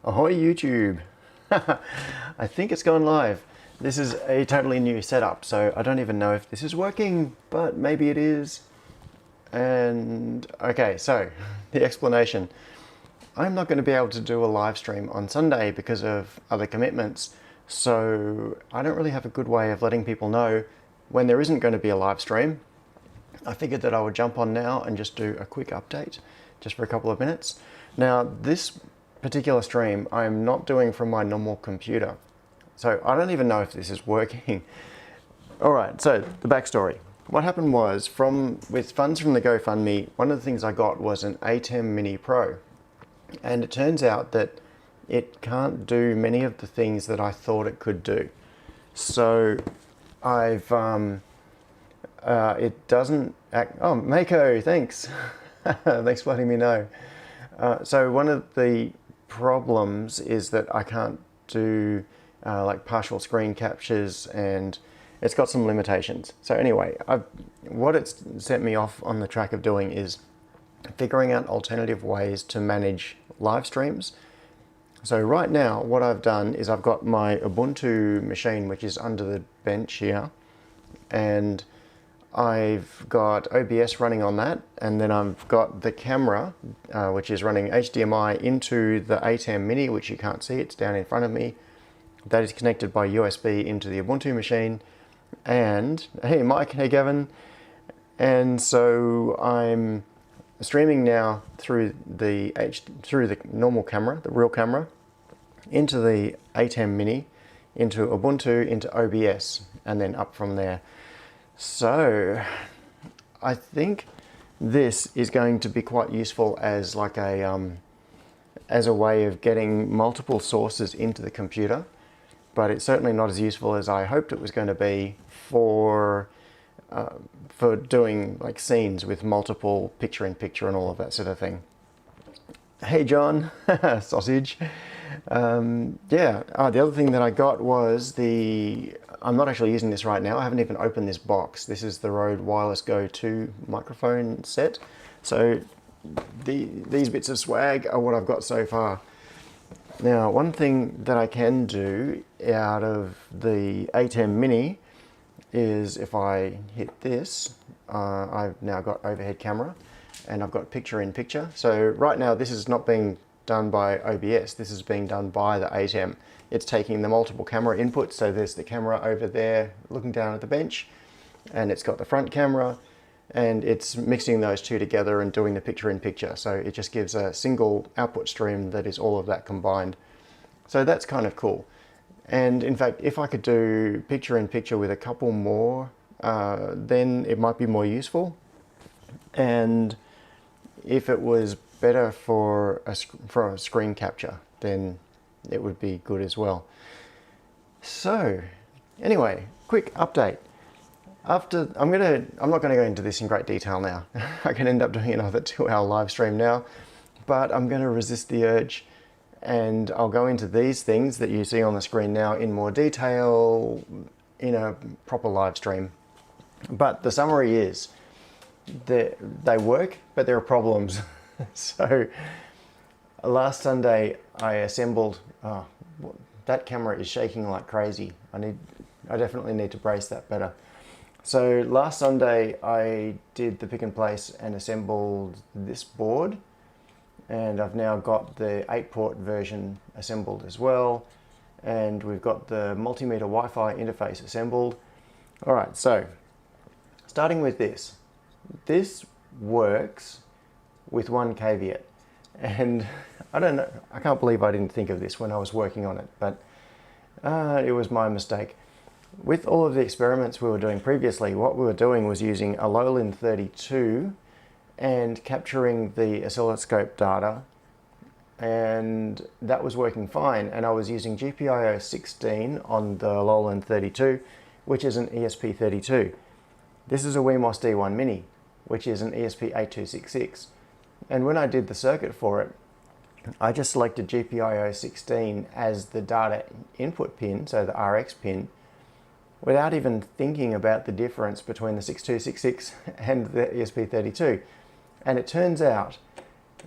Ahoy YouTube! I think it's gone live. This is a totally new setup, so I don't even know if this is working, but maybe it is. And okay, so the explanation. I'm not going to be able to do a live stream on Sunday because of other commitments, so I don't really have a good way of letting people know when there isn't going to be a live stream. I figured that I would jump on now and just do a quick update, just for a couple of minutes. Now, this particular stream I'm not doing from my normal computer, so I don't even know if this is working. Alright, so the backstory. What happened was, with funds from the GoFundMe, one of the things I got was an ATEM Mini Pro. And it turns out that it can't do many of the things that I thought it could do. So it doesn't act. Oh, Mako, thanks. Thanks for letting me know. So one of the problems is that I can't do like partial screen captures, and it's got some limitations. So anyway, what it's set me off on the track of doing is figuring out alternative ways to manage live streams. So right now, what I've done is I've got my Ubuntu machine, which is under the bench here, and I've got OBS running on that, and then I've got the camera, which is running HDMI into the ATEM Mini, which you can't see, it's down in front of me. That is connected by USB into the Ubuntu machine. And, hey Mike, hey Gavin. And so I'm streaming now through the normal camera, the real camera, into the ATEM Mini, into Ubuntu, into OBS, and then up from there. So I think this is going to be quite useful as like as a way of getting multiple sources into the computer, but it's certainly not as useful as I hoped it was going to be for doing like scenes with multiple picture-in-picture and all of that sort of thing. Hey John, sausage. Yeah, the other thing that I got was I'm not actually using this right now. I haven't even opened this box. This is the Rode Wireless Go 2 microphone set. So these bits of swag are what I've got so far. Now, one thing that I can do out of the ATEM Mini is if I hit this, I've now got overhead camera and I've got picture-in-picture. So right now this is not being done by OBS, this is being done by the ATEM. It's taking the multiple camera inputs, so there's the camera over there looking down at the bench, and it's got the front camera, and it's mixing those two together and doing the picture-in-picture. So it just gives a single output stream that is all of that combined. So that's kind of cool. And in fact, if I could do picture-in-picture with a couple more, then it might be more useful. And if it was better for a screen capture, then it would be good as well. So anyway, quick update. I'm not going to go into this in great detail now. I can end up doing another 2-hour live stream now, but I'm going to resist the urge, and I'll go into these things that you see on the screen now in more detail in a proper live stream. But the summary is that they work, but there are problems. So last Sunday I assembled, that camera is shaking like crazy. I definitely need to brace that better. So last Sunday I did the pick and place and assembled this board, and I've now got the 8-port version assembled as well, and we've got the multimeter Wi-Fi interface assembled. Alright, so starting with this works with one caveat, and I don't know, I can't believe I didn't think of this when I was working on it, but it was my mistake. With all of the experiments we were doing previously, what we were doing was using a Lowland 32 and capturing the oscilloscope data, and that was working fine, and I was using GPIO 16 on the Lowland 32, which is an ESP32. This is a Wemos D1 Mini, which is an ESP8266. And when I did the circuit for it, I just selected GPIO 16 as the data input pin, so the RX pin, without even thinking about the difference between the 6266 and the ESP32. And it turns out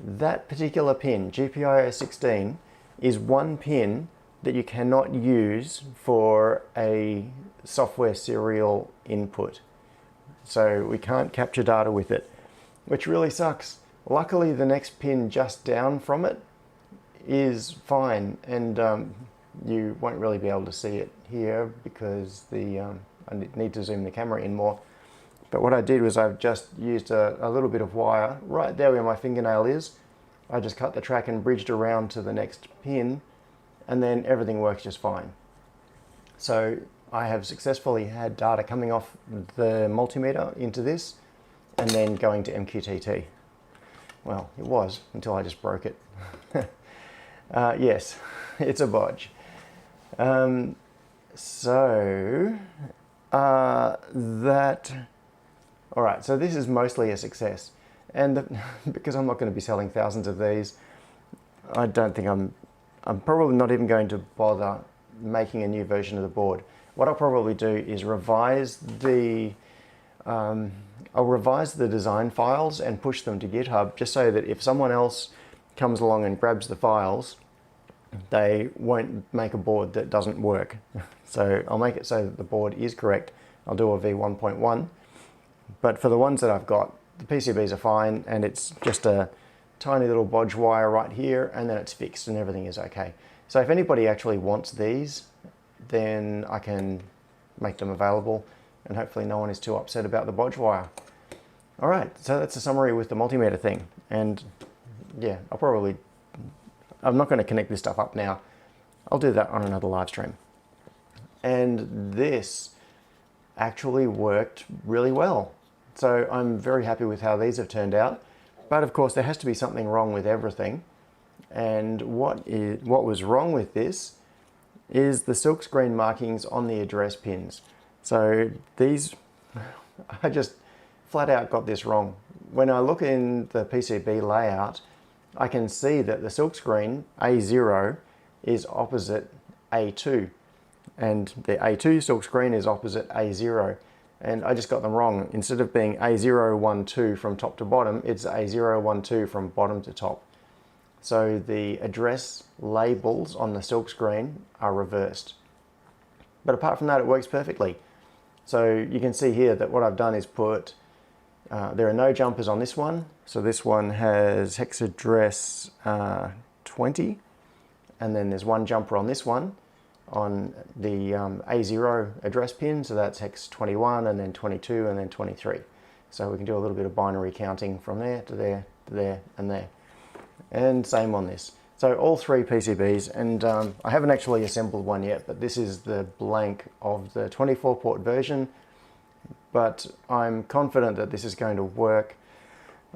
that particular pin, GPIO 16, is one pin that you cannot use for a software serial input. So we can't capture data with it, which really sucks. Luckily, the next pin just down from it is fine, and you won't really be able to see it here because I need to zoom the camera in more. But what I did was I've just used a little bit of wire right there where my fingernail is. I just cut the track and bridged around to the next pin, and then everything works just fine. So I have successfully had data coming off the multimeter into this and then going to MQTT. Well, it was until I just broke it. Yes, it's a bodge. All right, so this is mostly a success. And because I'm not going to be selling thousands of these, I don't think I'm probably not even going to bother making a new version of the board. What I'll probably do is I'll revise the design files and push them to GitHub, just so that if someone else comes along and grabs the files, they won't make a board that doesn't work. So I'll make it so that the board is correct. I'll do a V1.1, but for the ones that I've got, the PCBs are fine, and it's just a tiny little bodge wire right here, and then it's fixed and everything is okay. So if anybody actually wants these, then I can make them available, and hopefully no one is too upset about the bodge wire. All right, so that's a summary with the multimeter thing. And yeah, I'm not going to connect this stuff up now. I'll do that on another live stream. And this actually worked really well. So I'm very happy with how these have turned out. But of course, there has to be something wrong with everything. And what was wrong with this is the silkscreen markings on the address pins. So these, I just flat out got this wrong. When I look in the PCB layout, I can see that the silkscreen A0 is opposite A2, and the A2 silkscreen is opposite A0. And I just got them wrong. Instead of being A012 from top to bottom, it's A012 from bottom to top. So the address labels on the silkscreen are reversed. But apart from that, it works perfectly. So you can see here that what I've done is put, there are no jumpers on this one. So this one has hex address 20, and then there's one jumper on this one on the A0 address pin, so that's hex 21, and then 22, and then 23. So we can do a little bit of binary counting from there to there, to there, and there. And same on this. So all three PCBs, and I haven't actually assembled one yet, but this is the blank of the 24 port version, but I'm confident that this is going to work.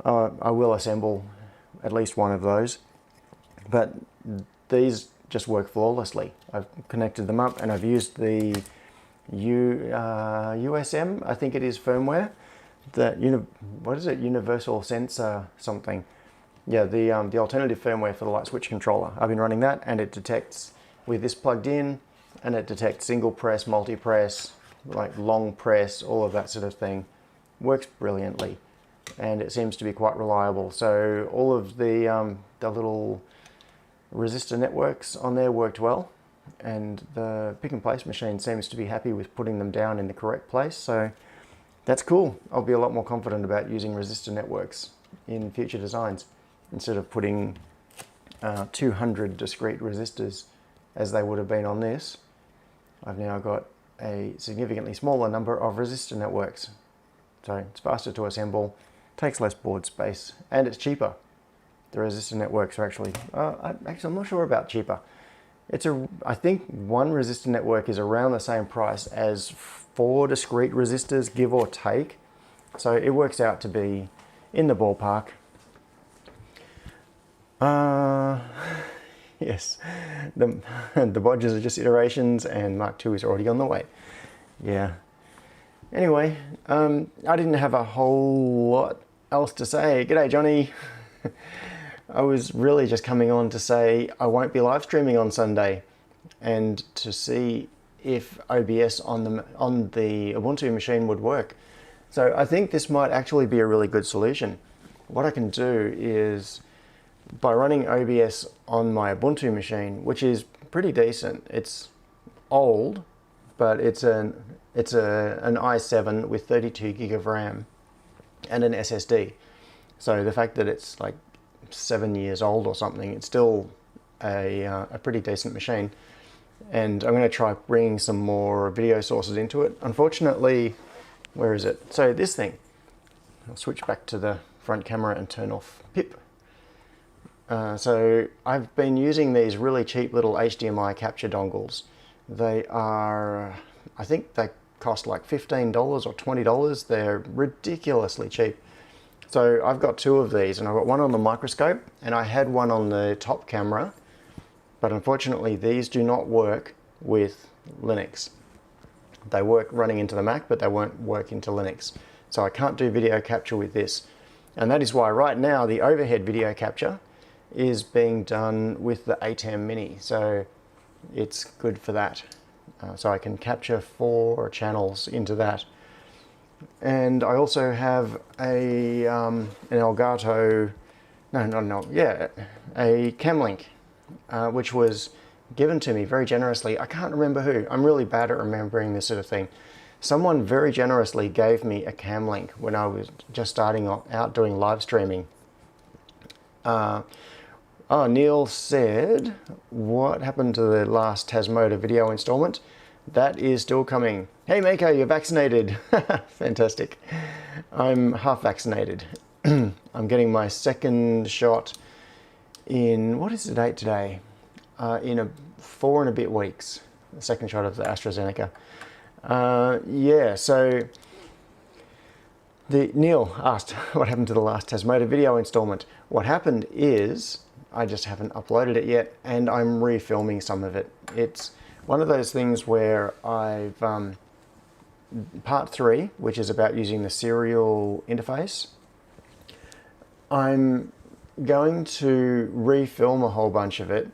I will assemble at least one of those, but these just work flawlessly. I've connected them up and I've used the USM, I think it is, firmware, what is it, Universal Sensor something. Yeah, the alternative firmware for the light switch controller. I've been running that, and it detects with this plugged in, and it detects single press, multi-press, like long press, all of that sort of thing. Works brilliantly, and it seems to be quite reliable. So all of the little resistor networks on there worked well, and the pick and place machine seems to be happy with putting them down in the correct place. So that's cool. I'll be a lot more confident about using resistor networks in future designs, instead of putting 200 discrete resistors as they would have been on this. I've now got a significantly smaller number of resistor networks. So it's faster to assemble, takes less board space, and it's cheaper. The resistor networks are actually, I'm not sure about cheaper. I think one resistor network is around the same price as 4 discrete resistors, give or take. So it works out to be in the ballpark. Yes, the bodges are just iterations, and Mark II is already on the way. Yeah. Anyway, I didn't have a whole lot else to say. G'day, Johnny. I was really just coming on to say I won't be live streaming on Sunday, and to see if OBS on the Ubuntu machine would work. So I think this might actually be a really good solution. What I can do is by running OBS on my Ubuntu machine, which is pretty decent. It's old, but it's an i7 with 32 gig of RAM and an SSD. So the fact that it's like 7 years old or something, it's still a pretty decent machine. And I'm going to try bringing some more video sources into it. Unfortunately, where is it? So this thing, I'll switch back to the front camera and turn off PIP. So I've been using these really cheap little HDMI capture dongles. They are, I think they cost like $15 or $20. They're ridiculously cheap. So I've got two of these, and I've got one on the microscope, and I had one on the top camera, but unfortunately these do not work with Linux. They work running into the Mac, but they won't work into Linux. So I can't do video capture with this. And that is why right now the overhead video capture is being done with the ATEM Mini. So it's good for that. So I can capture 4 channels into that. And I also have a an Elgato, a Camlink, which was given to me very generously. I can't remember who. I'm really bad at remembering this sort of thing. Someone very generously gave me a Camlink when I was just starting out doing live streaming. Neil said, what happened to the last Tasmota video installment? That is still coming. Hey Mako, you're vaccinated. Fantastic. I'm half vaccinated. I'm getting my second shot in, what is the date today? In 4 and a bit weeks. The second shot of the AstraZeneca. Yeah, so Neil asked what happened to the last Tasmota video installment. What happened is I just haven't uploaded it yet, and I'm refilming some of it. It's one of those things where I've part 3, which is about using the serial interface. I'm going to refilm a whole bunch of it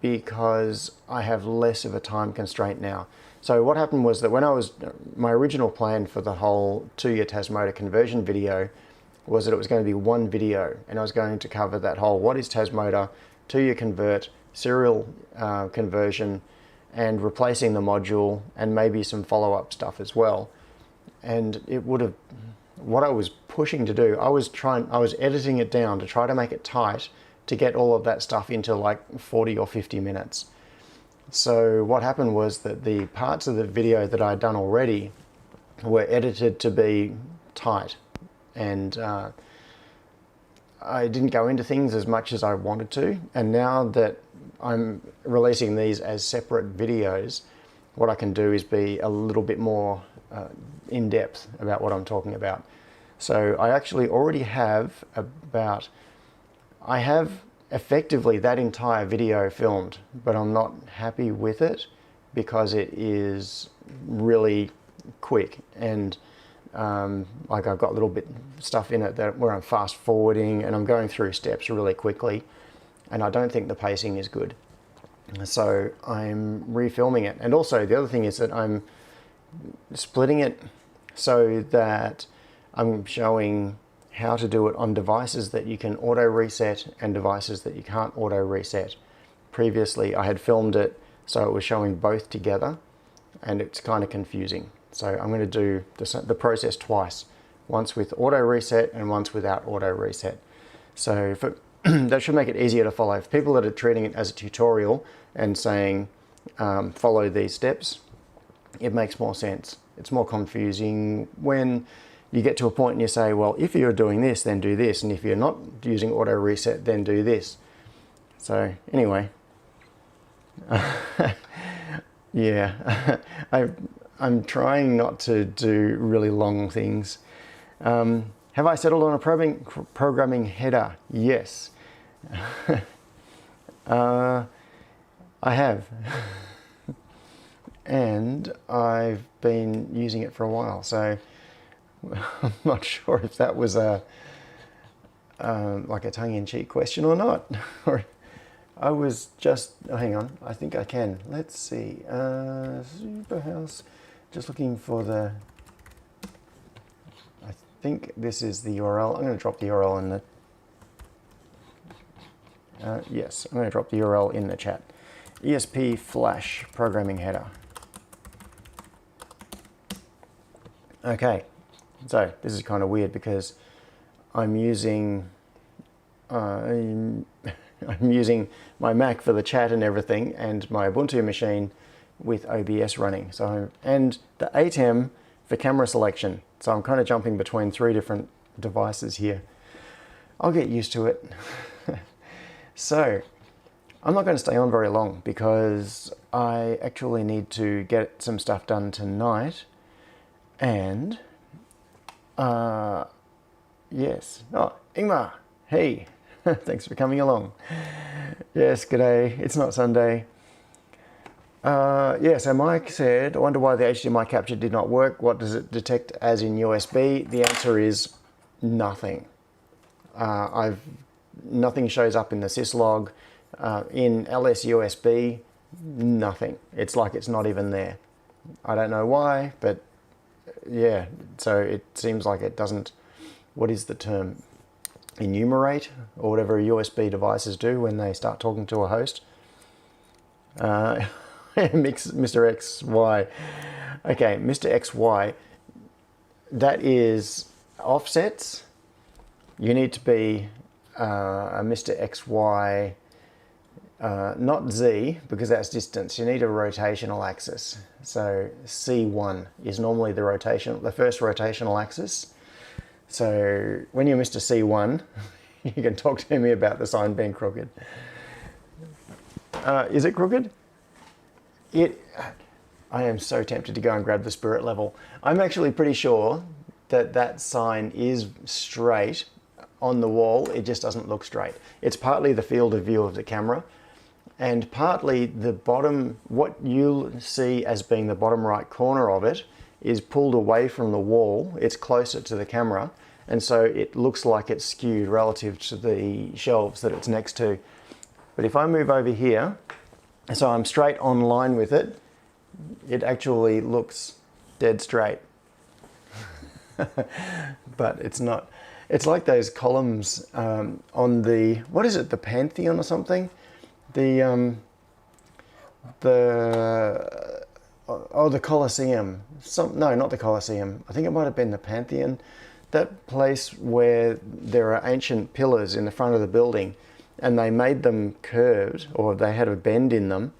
because I have less of a time constraint now. So what happened was that when my original plan for the whole 2-year Tasmota conversion video was that it was going to be one video, and I was going to cover that whole what is Tasmota, 2-year convert, serial conversion, and replacing the module, and maybe some follow-up stuff as well. And it would have, what I was pushing to do, I was editing it down to try to make it tight to get all of that stuff into like 40 or 50 minutes. So what happened was that the parts of the video that I'd done already were edited to be tight, and I didn't go into things as much as I wanted to. And now that I'm releasing these as separate videos, what I can do is be a little bit more in depth about what I'm talking about. So I actually already have I have effectively that entire video filmed, but I'm not happy with it because it is really quick, and like I've got little bit stuff in it where I'm fast forwarding and I'm going through steps really quickly, and I don't think the pacing is good. So I'm refilming it. And also the other thing is that I'm splitting it so that I'm showing how to do it on devices that you can auto reset and devices that you can't auto reset. Previously I had filmed it so it was showing both together, and it's kind of confusing. So I'm going to do the process twice, once with auto reset and once without auto reset. So that should make it easier to follow. For people that are treating it as a tutorial and saying follow these steps, it makes more sense. It's more confusing when you get to a point and you say, well, if you're doing this, then do this, and if you're not using auto reset, then do this. So anyway, yeah, I'm trying not to do really long things. Have I settled on a programming header? Yes. I have. And I've been using it for a while, so I'm not sure if that was like a tongue-in-cheek question or not. Or I was just, oh, hang on, I think I can. Let's see, Superhouse, just looking for I think this is the URL. I'm going to drop the URL in the Yes, I'm going to drop the URL in the chat. ESP Flash programming header. Okay, so this is kind of weird because I'm using I'm using my Mac for the chat and everything, and my Ubuntu machine with OBS running. So, and the ATEM for camera selection. So I'm kind of jumping between 3 different devices here. I'll get used to it. So I'm not going to stay on very long because I actually need to get some stuff done tonight. And yes. Oh, Ingmar, hey. Thanks for coming along. Yes, g'day. It's not Sunday. Yeah, so Mike said, I wonder why the HDMI capture did not work. What does it detect as in USB? The answer is nothing. Nothing shows up in the syslog. In LS USB, nothing. It's like it's not even there. I don't know why, but yeah, so it seems like it doesn't, what is the term? Enumerate, or whatever USB devices do when they start talking to a host. Mr. XY. Okay, Mr. XY, that is offsets. You need to be a Mr. XY, not Z, because that's distance. You need a rotational axis. So C1 is normally the first rotational axis. So when you're Mr. C1, you can talk to me about the sign being crooked. Is it crooked? I am so tempted to go and grab the spirit level. I'm actually pretty sure that that sign is straight on the wall. It just doesn't look straight. It's partly the field of view of the camera, and partly the bottom, what you'll see as being the bottom right corner of it is pulled away from the wall. It's closer to the camera, and so it looks like it's skewed relative to the shelves that it's next to. But if I move over here, so I'm straight on line with it, it actually looks dead straight. But it's not. It's like those columns on the, what is it, the Pantheon or something? The Colosseum. No, not the Colosseum. I think it might have been the Pantheon. That place where there are ancient pillars in the front of the building, and they made them curved, or they had a bend in them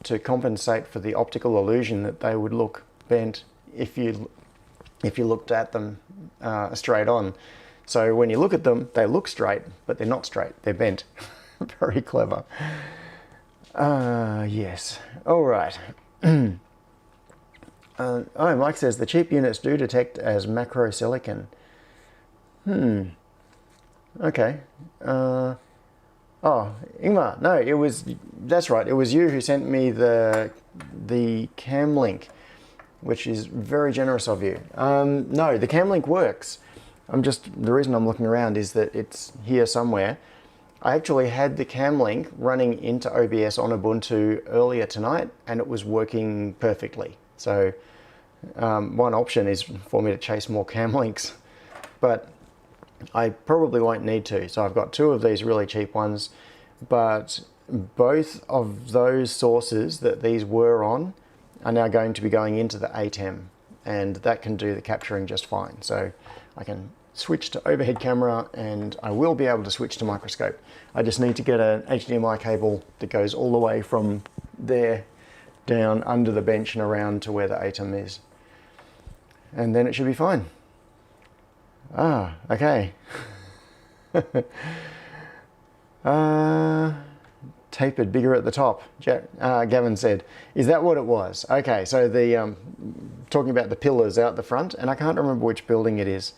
to compensate for the optical illusion that they would look bent if you looked at them straight on. So when you look at them, they look straight, but they're not straight. They're bent. Very clever. Yes. All right. Oh, Mike says the cheap units do detect as macro silicon. Okay. Oh, Ingmar, no, that's right. It was you who sent me the cam link, which is very generous of you. No, the cam link works. The reason I'm looking around is that it's here somewhere. I actually had the cam link running into OBS on Ubuntu earlier tonight, and it was working perfectly. So one option is for me to chase more cam links, but I probably won't need to. So I've got 2 of these really cheap ones, but both of those sources that these were on are now going to be going into the ATEM, and that can do the capturing just fine. So I can switch to overhead camera, and I will be able to switch to microscope. I just need to get an HDMI cable that goes all the way from there down under the bench and around to where the ATEM is. And then it should be fine. Ah, okay. Tapered bigger at the top, Gavin said. Is that what it was? Okay, so the talking about the pillars out the front, and I can't remember which building it is.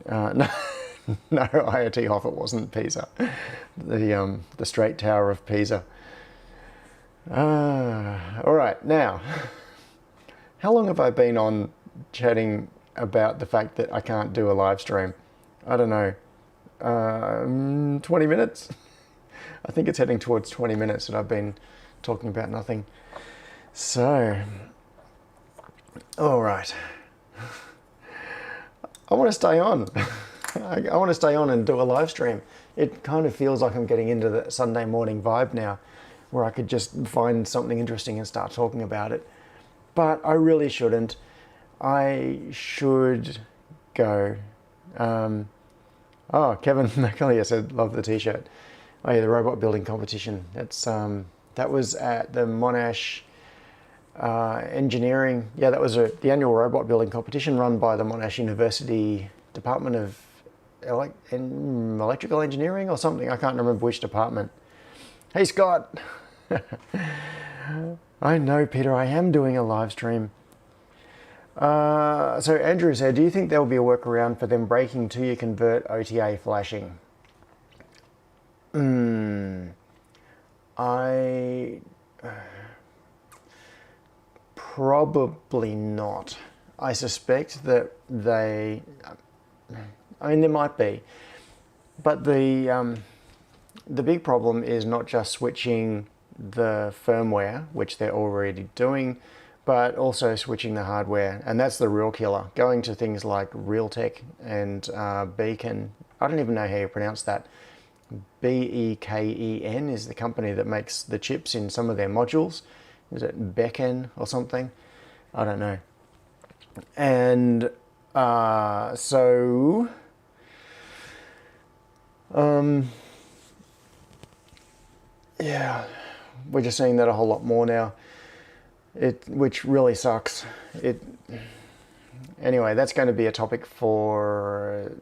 No, IoT Hoff, it wasn't Pisa. The straight tower of Pisa. All right, now, how long have I been on chatting about the fact that I can't do a live stream? I don't know, 20 minutes? I think it's heading towards 20 minutes that I've been talking about nothing. So, all right. I want to stay on. I want to stay on and do a live stream. It kind of feels like I'm getting into the Sunday morning vibe now, where I could just find something interesting and start talking about it. But I really shouldn't. I should go. Oh, Kevin McAleer said, love the t-shirt. Oh yeah, the robot building competition. That was at the Monash Engineering. Yeah, that was the annual robot building competition run by the Monash University Department of Electrical Engineering or something. I can't remember which department. Hey, Scott. I know, Peter, I am doing a live stream. So Andrew said, do you think there will be a workaround for them breaking till you convert OTA flashing? Probably not. I suspect that there might be. But the big problem is not just switching the firmware, which they're already doing, but also switching the hardware, and that's the real killer. Going to things like Realtek and Beacon, I don't even know how you pronounce that. Beken is the company that makes the chips in some of their modules. Is it Beacon or something? I don't know. And yeah, we're just seeing that a whole lot more now. Which really sucks. Anyway, that's going to be a topic for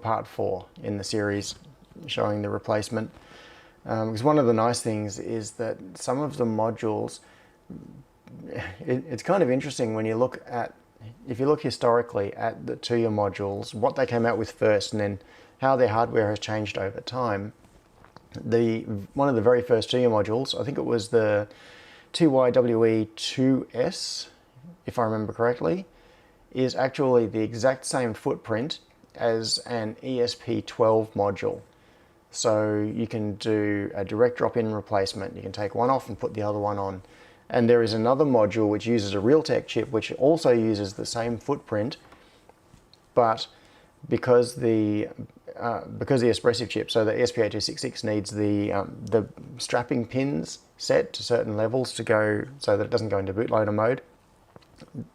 part 4 in the series, showing the replacement. Because one of the nice things is that some of the modules, it's kind of interesting when you look at, if you look historically at the Tuya modules, what they came out with first, and then how their hardware has changed over time. One of the very first Tuya modules, I think it was the 2YWE2S, if I remember correctly, is actually the exact same footprint as an ESP12 module. So you can do a direct drop-in replacement. You can take one off and put the other one on. And there is another module which uses a Realtek chip, which also uses the same footprint, but because the Espressif chip, so the ESP8266 needs the strapping pins set to certain levels to go so that it doesn't go into bootloader mode.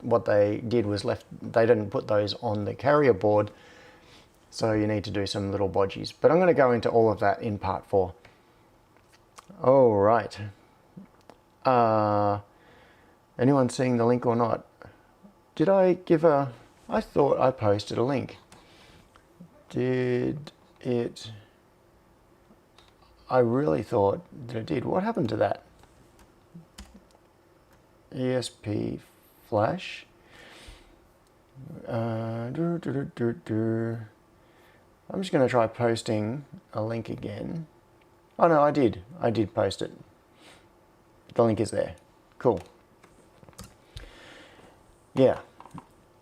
What they did was they didn't put those on the carrier board, so you need to do some little bodgies. But I'm going to go into all of that in part 4. All right. Anyone seeing the link or not? Did I give I thought I posted a link. Did it? I really thought that it did. What happened to that? ESP flash. I'm just going to try posting a link again. Oh no, I did post it. The link is there. Cool. Yeah.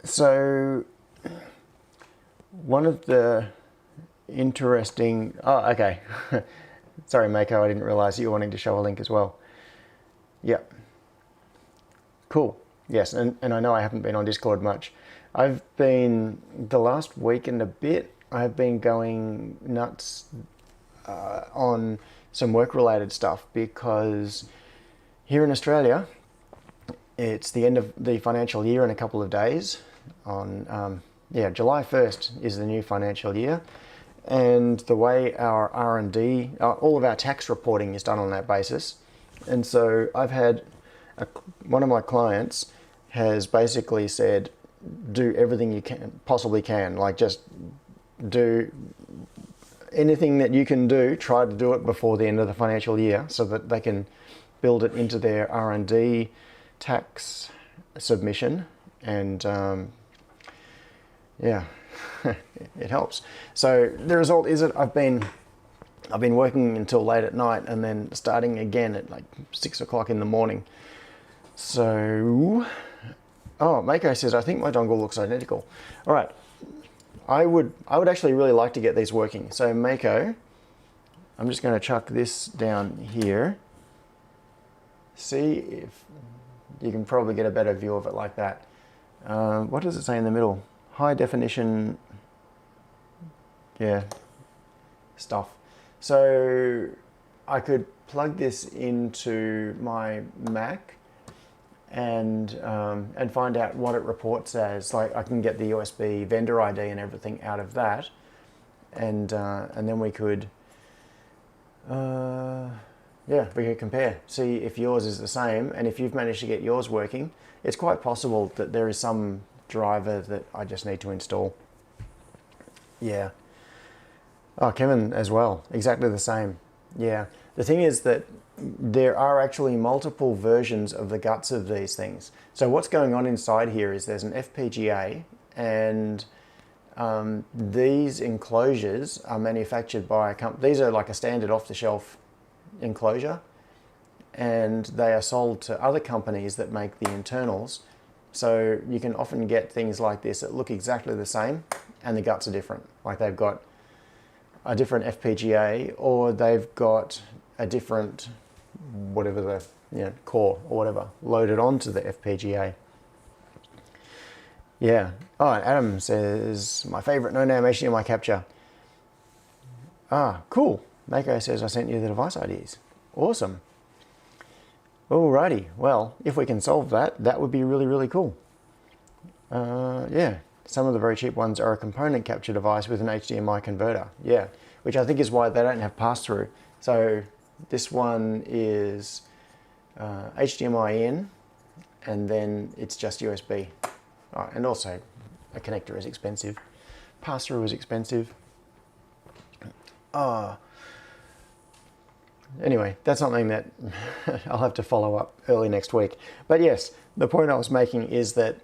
So one of the interesting... Oh, okay. Sorry, Mako, I didn't realize you were wanting to show a link as well. Yep. Cool. Yes, and I know I haven't been on Discord much. I've been, the last week and a bit, I've been going nuts on some work-related stuff, because here in Australia, it's the end of the financial year in a couple of days. On July 1st is the new financial year, and the way our R&D, all of our tax reporting is done on that basis. And so I've had one of my clients has basically said, do everything you possibly can, like just do anything that you can do, try to do it before the end of the financial year so that they can build it into their R&D tax submission. And yeah, it helps. So the result is that I've been working until late at night and then starting again at like 6 o'clock in the morning. So, oh, Mako says, I think my dongle looks identical. All right, I would actually really like to get these working. So Mako, I'm just going to chuck this down here. See if you can probably get a better view of it like that. What does it say in the middle? High definition yeah, stuff. So I could plug this into my Mac and find out what it reports as. Like I can get the USB vendor ID and everything out of that, and then we could, yeah, we could compare, see if yours is the same, and if you've managed to get yours working. It's quite possible that there is some driver that I just need to install. Yeah. Oh, Kevin as well, exactly the same. Yeah. The thing is that there are actually multiple versions of the guts of these things. So what's going on inside here is there's an FPGA, and these enclosures are manufactured by a company. These are like a standard off-the-shelf enclosure, and they are sold to other companies that make the internals. So you can often get things like this that look exactly the same and the guts are different. Like they've got a different FPGA, or they've got a different, whatever the core or whatever, loaded onto the FPGA. Yeah. Oh, and Adam says, my favorite no-name HDMI capture. Ah, cool. Mako says I sent you the device IDs. Awesome. Alrighty, well, if we can solve that, that would be really, really cool. Yeah, some of the very cheap ones are a component capture device with an HDMI converter. Yeah, which I think is why they don't have pass-through. So this one is HDMI in, and then it's just USB. Oh, and also a connector is expensive. Pass-through is expensive. Anyway, that's something that I'll have to follow up early next week. But yes, the point I was making is that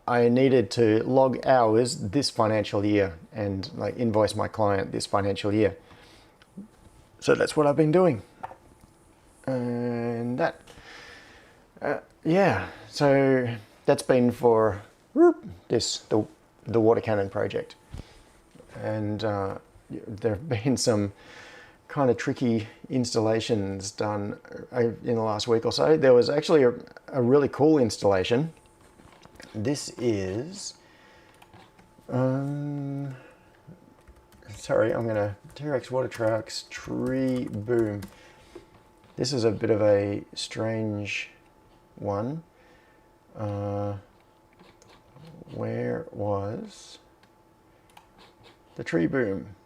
I needed to log hours this financial year and like invoice my client this financial year. So that's what I've been doing. And that, yeah, so that's been for the water cannon project. And there have been some kind of tricky installations done in the last week or so. There was actually a really cool installation. This is, sorry, I'm gonna, T-Rex water trucks, tree boom. This is a bit of a strange one. Where was the tree boom?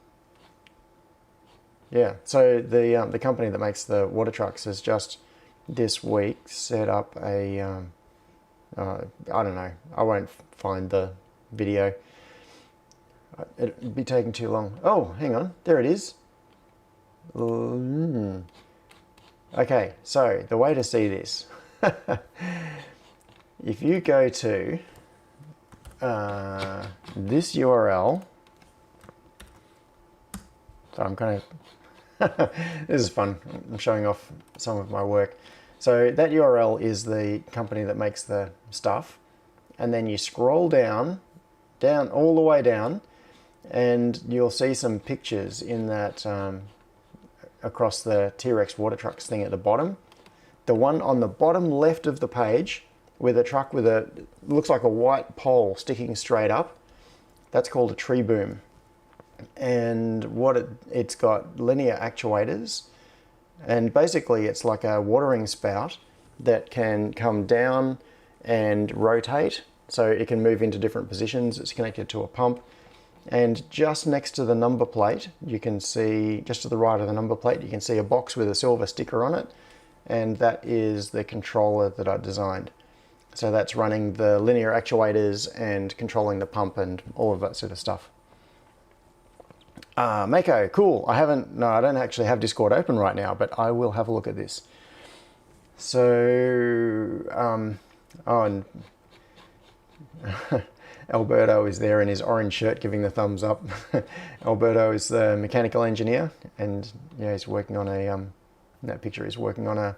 Yeah, so the company that makes the water trucks has just this week set up a, I don't know, I won't find the video. It'd be taking too long. Oh, hang on, there it is. Okay, so the way to see this, if you go to this URL, so I'm kind of, this is fun, I'm showing off some of my work. So that URL is the company that makes the stuff, and then you scroll down all the way down, and you'll see some pictures in that across the T-Rex water trucks thing at the bottom. The one on the bottom left of the page with a truck with a, looks like a white pole sticking straight up, that's called a tree boom. And what it's got linear actuators, and basically it's like a watering spout that can come down and rotate, so it can move into different positions. It's connected to a pump, and just next to the number plate you can see, just to the right of the number plate, you can see a box with a silver sticker on it, and that is the controller that I designed. So that's running the linear actuators and controlling the pump and all of that sort of stuff. Mako, cool. I don't actually have Discord open right now, but I will have a look at this. So, oh, and Alberto is there in his orange shirt giving the thumbs up. Alberto is the mechanical engineer, and yeah, he's working on a, in that picture he's working on a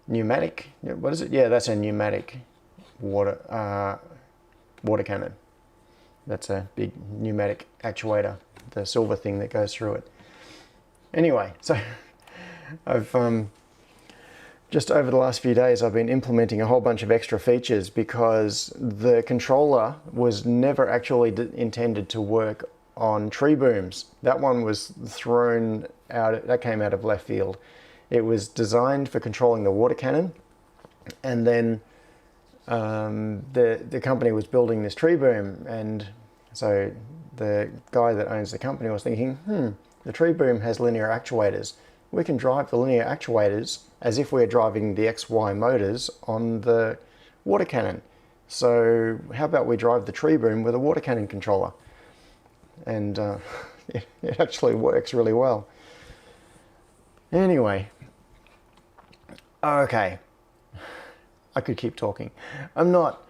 pneumatic, what is it? Yeah, that's a pneumatic water cannon. That's a big pneumatic actuator, the silver thing that goes through it. Anyway, so I've just over the last few days I've been implementing a whole bunch of extra features because the controller was never actually intended to work on tree booms. That one was thrown out, that came out of left field. It was designed for controlling the water cannon, and then the company was building this tree boom, and so the guy that owns the company was thinking, the tree boom has linear actuators. We can drive the linear actuators as if we're driving the XY motors on the water cannon. So how about we drive the tree boom with a water cannon controller? And it actually works really well. Anyway, okay. I could keep talking. I'm not.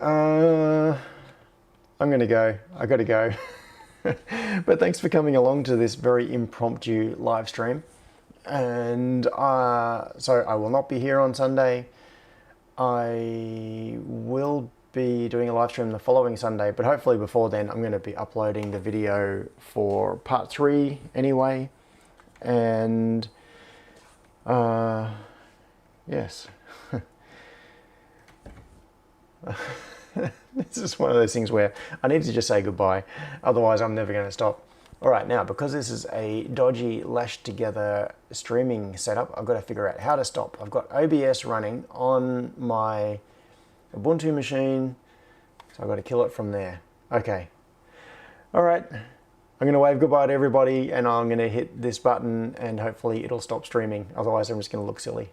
I'm gonna go. I gotta go. But thanks for coming along to this very impromptu live stream. And so I will not be here on Sunday. I will be doing a live stream the following Sunday, but hopefully before then I'm going to be uploading the video for part 3 anyway. And yes. This is one of those things where I need to just say goodbye, otherwise I'm never going to stop. Alright, now because this is a dodgy lashed together streaming setup, I've got to figure out how to stop. I've got OBS running on my Ubuntu machine, so I've got to kill it from there. Okay. Alright, I'm going to wave goodbye to everybody and I'm going to hit this button and hopefully it'll stop streaming, otherwise I'm just going to look silly.